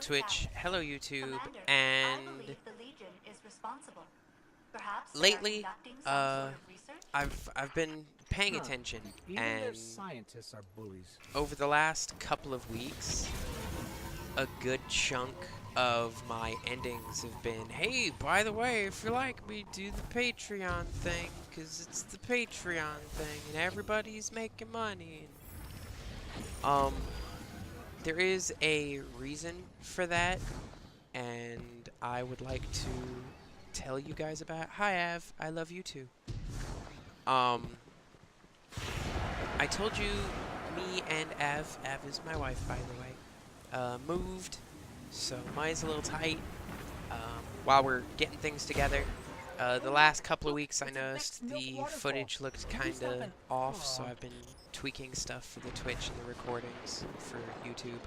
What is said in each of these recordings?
Twitch, hello YouTube, and lately, I've been paying attention, Even their and scientists are bullies. over the last couple of weeks, a good chunk of my endings have been, hey, by the way, if you like me, do the Patreon thing, because it's the Patreon thing, and everybody's making money. Um, there is a reason for that, and I would like to tell you guys about it. Hi, Av. I love you too. I told you me and Av is my wife, by the way, moved, so money's a little tight. While we're getting things together, the last couple of weeks I noticed the footage looked kind of off, so I've been tweaking stuff for the Twitch and the recordings for YouTube.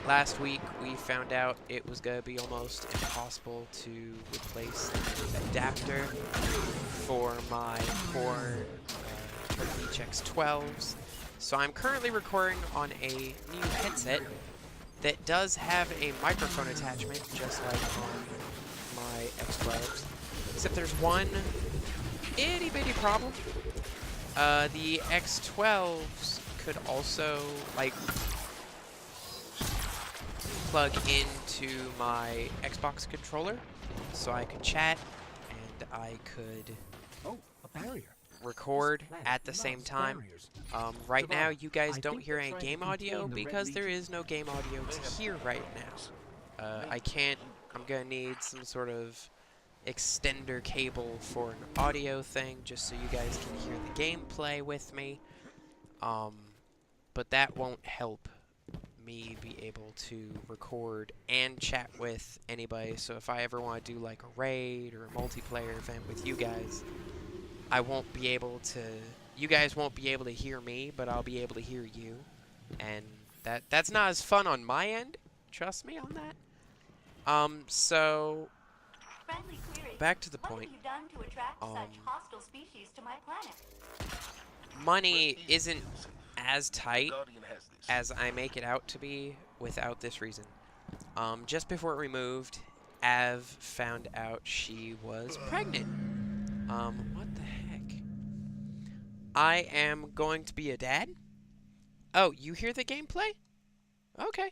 Last week we found out it was going to be almost impossible to replace the adapter for my core Turkey X12s. So I'm currently recording on a new headset that does have a microphone attachment, just like on my X12s. Except there's one itty-bitty problem. The X12s could also, like, plug into my Xbox controller, so I could chat and I could record at the same time. Right now, you guys don't hear any game audio because there is no game audio to hear right now. I'm gonna need some sort of extender cable for an audio thing, just so you guys can hear the gameplay with me. But that won't help me be able to record and chat with anybody. So if I ever want to do like a raid or a multiplayer event with you guys, I won't be able to, you guys won't be able to hear me, but I'll be able to hear you. And that's not as fun on my end. Trust me on that. So back to the point. Money isn't as tight as I make it out to be without this reason. Just before we moved, Av found out she was pregnant. What the heck? I am going to be a dad? Oh, you hear the gameplay? Okay.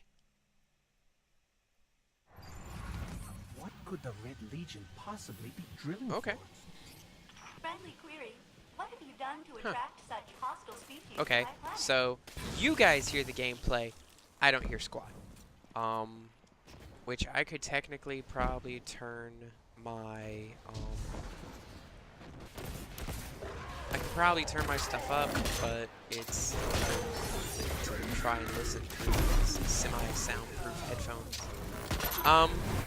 What could the Red Legion possibly be drilling Okay. for? Friendly query. What have you done to attract such hostile species Okay, to my planet? so you guys hear the gameplay. I don't hear squat. Which I could technically probably turn my, I could probably turn my stuff up, but it's to try and listen through these semi-soundproof headphones.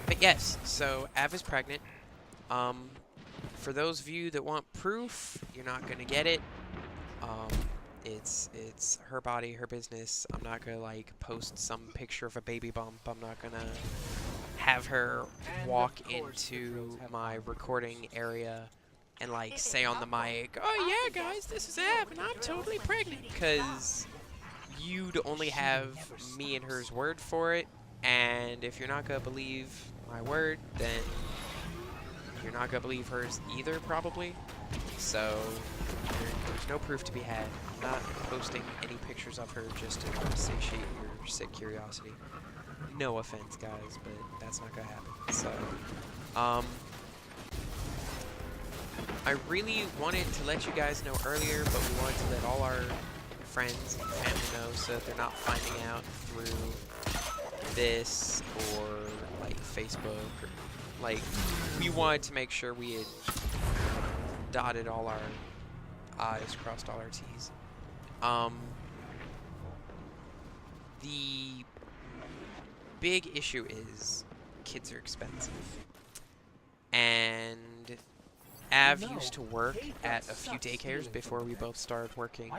But yes, so Av is pregnant. For those of you that want proof, you're not gonna get it. It's her body, her business. I'm not gonna like post some picture of a baby bump. I'm not gonna have her walk into my recording area and like say on the mic, "Oh yeah, guys, this is Av, and I'm totally pregnant," because you'd only have me and her's word for it. And if you're not gonna believe my word, then you're not gonna believe hers either, probably. So there's no proof to be had. I'm not posting any pictures of her just to satiate your sick curiosity. No offense, guys, but that's not gonna happen. So, I really wanted to let you guys know earlier, but we wanted to let all our friends and family know so that they're not finding out through this or like Facebook or like, we wanted to make sure we had dotted all our I's, crossed all our T's. The big issue is kids are expensive. And Av used to work at a few daycares before we both started working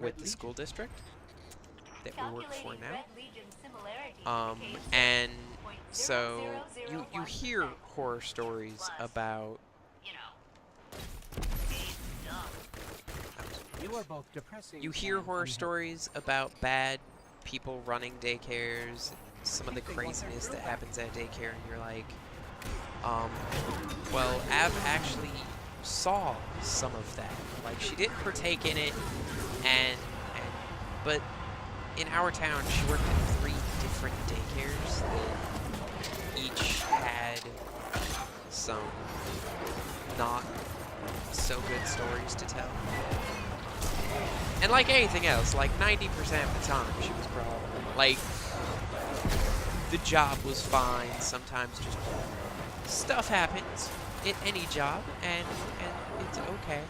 with the school district that we work for now. And so you hear horror stories about You are both depressing. you hear and horror unhelpful. stories about bad people running daycares, some of the craziness that happens at daycare, and you're like, um, well, Av actually saw some of that. Like, she didn't partake in it, but in our town, she worked at 3 different daycares that each had some not so good stories to tell. And like anything else, like 90% of the time, she was probably, like, the job was fine. Sometimes just stuff happens in any job, and it's okay.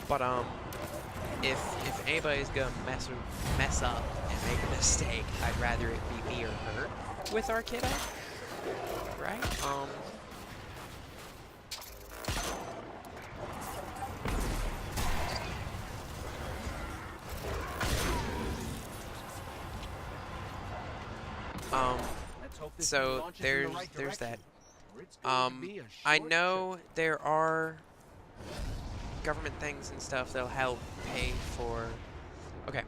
But if anybody's gonna mess up and make a mistake, I'd rather it be me or her with our kiddo, right? So there's that. I know there are government things and stuff that'll help pay for. Okay,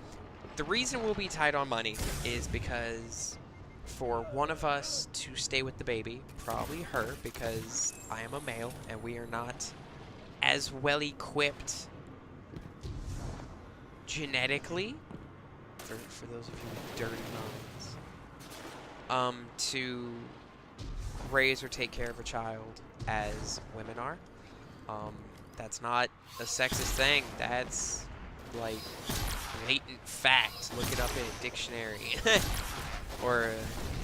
the reason we'll be tight on money is because for one of us to stay with the baby, probably her, because I am a male and we are not as well equipped genetically, for those of you with dirty minds, to raise or take care of a child as women are. That's not a sexist thing. That's like latent fact. Look it up in a dictionary or an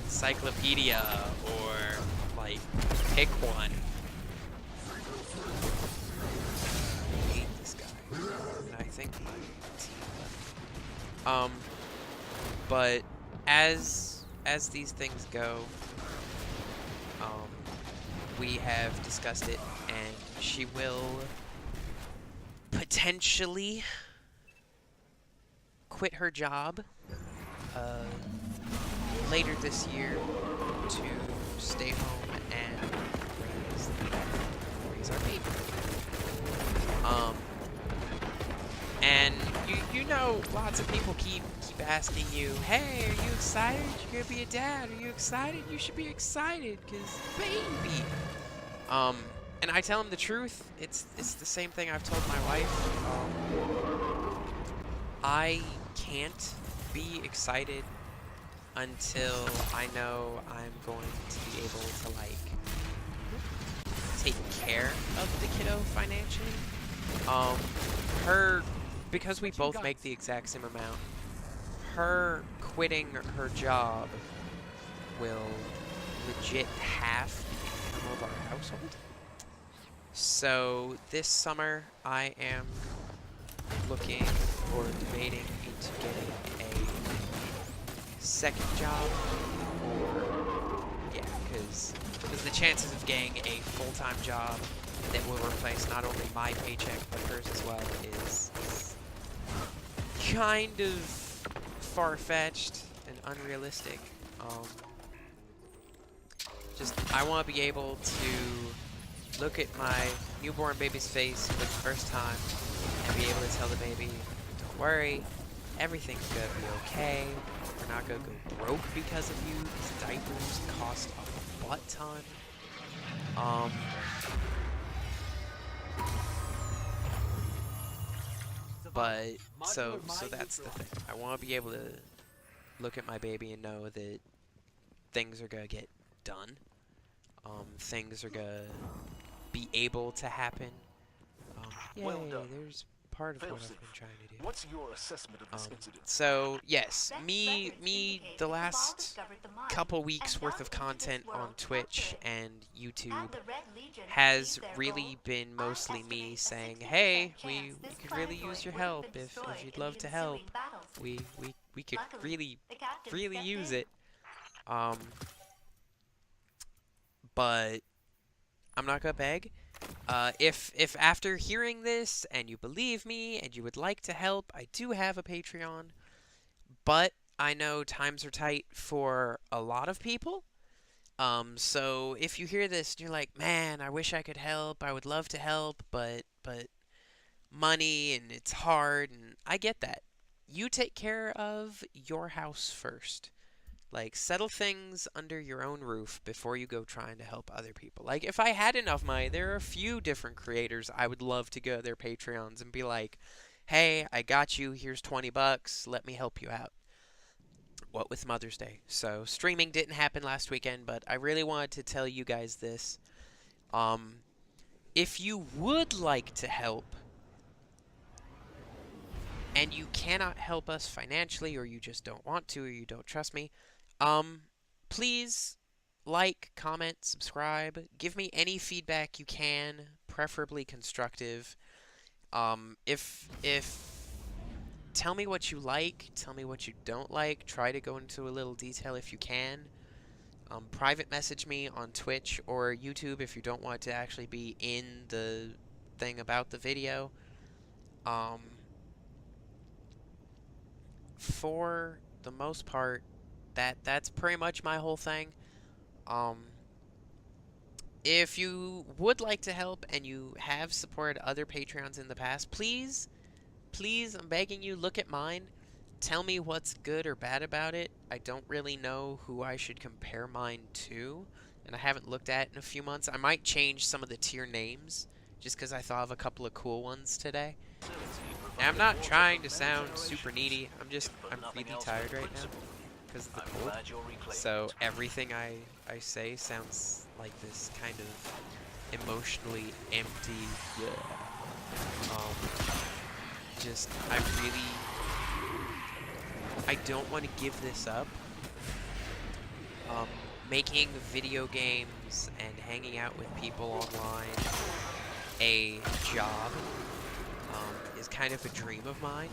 encyclopedia, or like pick one. I hate this guy, and I think my team. But as these things go, we have discussed it, and she will potentially quit her job later this year to stay home and raise our baby. And you know, lots of people keep asking you, hey, are you excited? You're gonna be a dad. Are you excited? You should be excited, cause baby. And I tell them the truth. It's the same thing I've told my wife. I can't be excited until I know I'm going to be able to, like, take care of the kiddo financially. Because we both make the exact same amount, her quitting her job will legit halve the income of our household. So this summer, I am looking or debating into getting a second job, or yeah, because the chances of getting a full-time job that will replace not only my paycheck but hers as well is kind of far-fetched and unrealistic. I want to be able to look at my newborn baby's face for the first time and be able to tell the baby, don't worry, everything's gonna be okay. We're not gonna go broke because of you. These diapers cost a butt ton. But so that's the thing. I want to be able to look at my baby and know that things are gonna get done. Things are gonna be able to happen. Yay, Well done. there's part of what I've Failsafe. been trying to do. What's your assessment of this incident? So yes, Best me, records indicate the the ball last discovered the mine couple weeks and worth delved of into content this on world Twitch without and As YouTube the Red Legion has achieved their really goal, been I mostly me estimate a saying, 60% hey, chance we this could really use planetoid your would have help been if destroyed you'd in love the to help. ensuing battles. We could Luckily, the captain really stepped use in. it. But I'm not gonna beg. If after hearing this and you believe me and you would like to help, I do have a Patreon. But I know times are tight for a lot of people. So if you hear this and you're like, man, I wish I could help. I would love to help, but money and it's hard, and I get that. you take care of your house first. Like, settle things under your own roof before you go trying to help other people. Like, if I had enough money, there are a few different creators I would love to go to their Patreons and be like, hey, I got you, here's 20 bucks, let me help you out. What with Mother's Day. So, streaming didn't happen last weekend, but I really wanted to tell you guys this. If you would like to help, and you cannot help us financially, or you just don't want to, or you don't trust me, please like, comment, subscribe, give me any feedback you can, preferably constructive. If tell me what you like, tell me what you don't like, try to go into a little detail if you can. Private message me on Twitch or YouTube if you don't want to actually be in the thing about the video. For the most part, that's pretty much my whole thing. If you would like to help and you have supported other Patreons in the past, please, I'm begging you, look at mine. Tell me what's good or bad about it. I don't really know who I should compare mine to, and I haven't looked at it in a few months. I might change some of the tier names, just because I thought of a couple of cool ones today. And I'm not trying to sound super needy. I'm really tired right now because of the cold. So everything I say sounds like this kind of emotionally empty. I don't want to give this up. Making video games and hanging out with people online a job is kind of a dream of mine.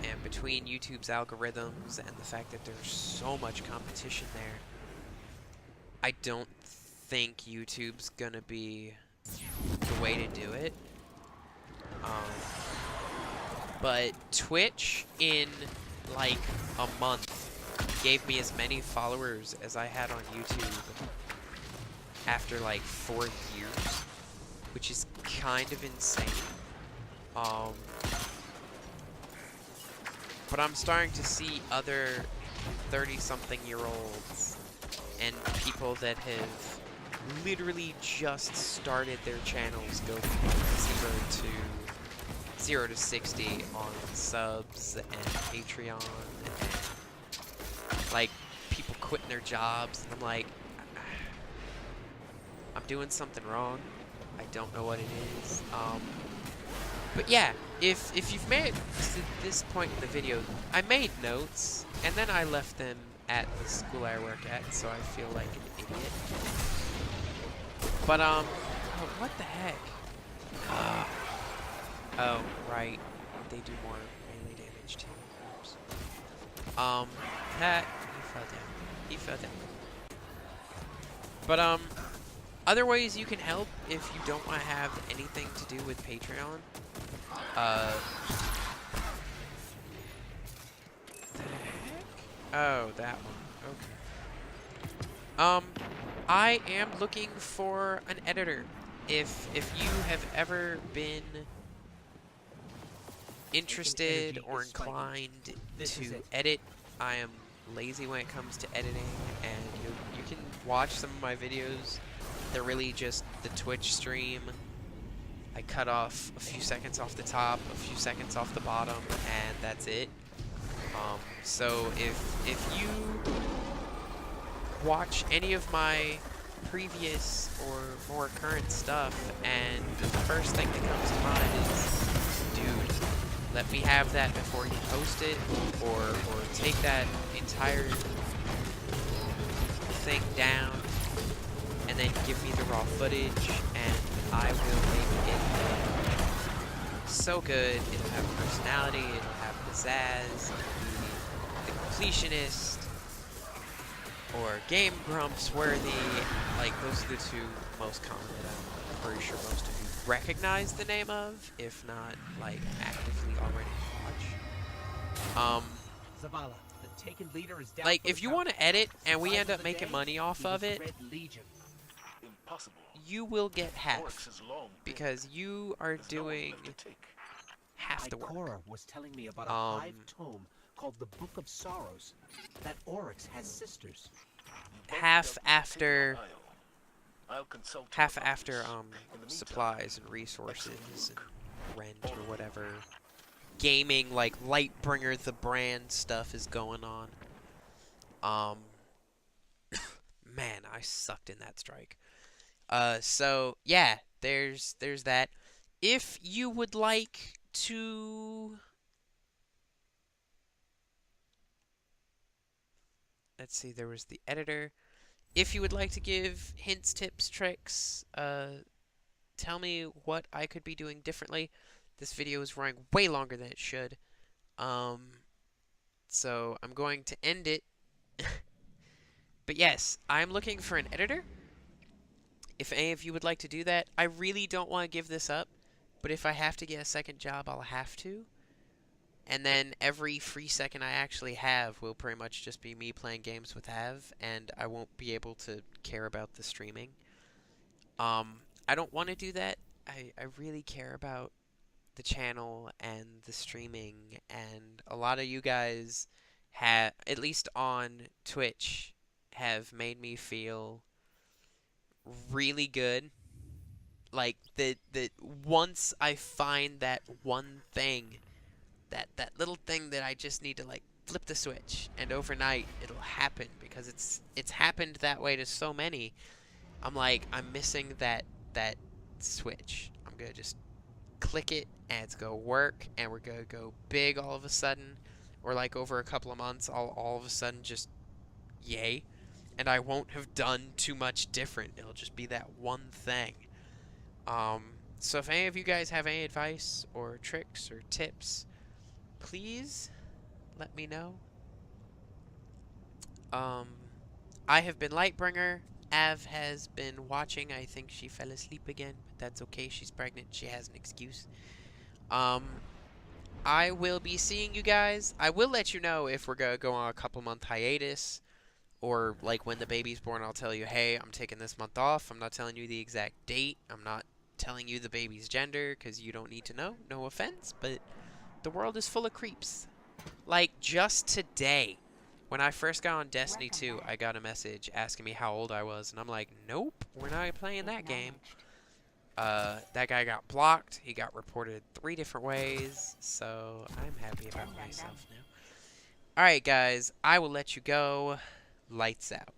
And between YouTube's algorithms and the fact that there's so much competition there, I don't think YouTube's gonna be the way to do it. But Twitch, in like a month, gave me as many followers as I had on YouTube after like 4 years, which is kind of insane. But I'm starting to see other 30-something-year-olds and people that have literally just started their channels go from 0 to 60 on subs and Patreon, and like people quitting their jobs, and I'm like, I'm doing something wrong. I don't know what it is. But yeah, if you've made it to this point in the video, I made notes, and then I left them at the school I work at, so I feel like an idiot. But, oh, what the heck? Oh, right. They do more melee damage too. Oops. He fell down. But, other ways you can help if you don't want to have anything to do with Patreon. The heck? Oh, that one. Okay. I am looking for an editor. If you have ever been interested or inclined to edit, I am lazy when it comes to editing, and you can watch some of my videos. They're really just the Twitch stream. I cut off a few seconds off the top, a few seconds off the bottom, and that's it. So if you watch any of my previous or more current stuff, and the first thing that comes to mind is, dude, let me have that before you post it, or take that entire thing down, and then give me the raw footage, and I will make it so good. It'll have personality, it'll have pizzazz, the completionist, or Game Grumps worthy. Like, those are the two most common that I'm pretty sure most of you recognize the name of, if not, like, actively already watch. Zavala, the taken leader is down. Like, if you want to edit and we end up making money off of it, Impossible. you will get half, Oryx is long. because you are There's no one doing left to take. half half the work. Ikora was telling me about a Um, hive tome called the Book of Sorrows. That Oryx has sisters. Half after I'll consult you half about after this. In the meantime, supplies and resources and rent or whatever gaming like Lightbringer the brand stuff is going on. Man, I sucked in that strike. So yeah, there's that. If you would like to, let's see, there was the editor. If you would like to give hints, tips, tricks, tell me what I could be doing differently. This video is running way longer than it should. So I'm going to end it. But yes, I'm looking for an editor. If any of you would like to do that, I really don't want to give this up. But if I have to get a second job, I'll have to. And then every free second I actually have will pretty much just be me playing games with Ave, and I won't be able to care about the streaming. I don't want to do that. I really care about the channel and the streaming, and a lot of you guys have, at least on Twitch, have made me feel really good. Like the once I find that one thing, that little thing that I just need to like flip the switch and overnight it'll happen, because it's happened that way to so many. I'm like, I'm missing that switch. I'm gonna just click it and it's gonna work and we're gonna go big all of a sudden, or like over a couple of months I'll all of a sudden just yay, and I won't have done too much different. It'll just be that one thing. So if any of you guys have any advice or tricks or tips, please let me know. I have been Lightbringer. Av has been watching. I think she fell asleep again, but that's okay. She's pregnant. She has an excuse. I will be seeing you guys. I will let you know if we're gonna go on a couple-month hiatus, or like when the baby's born, I'll tell you, hey, I'm taking this month off. I'm not telling you the exact date. I'm not telling you the baby's gender, because you don't need to know. No offense, but the world is full of creeps. Like, just today, when I first got on Destiny 2, I got a message asking me how old I was, and I'm like, nope, we're not playing that game. That guy got blocked. He got reported 3 different ways, so I'm happy about myself now. Alright, guys, I will let you go. Lights out.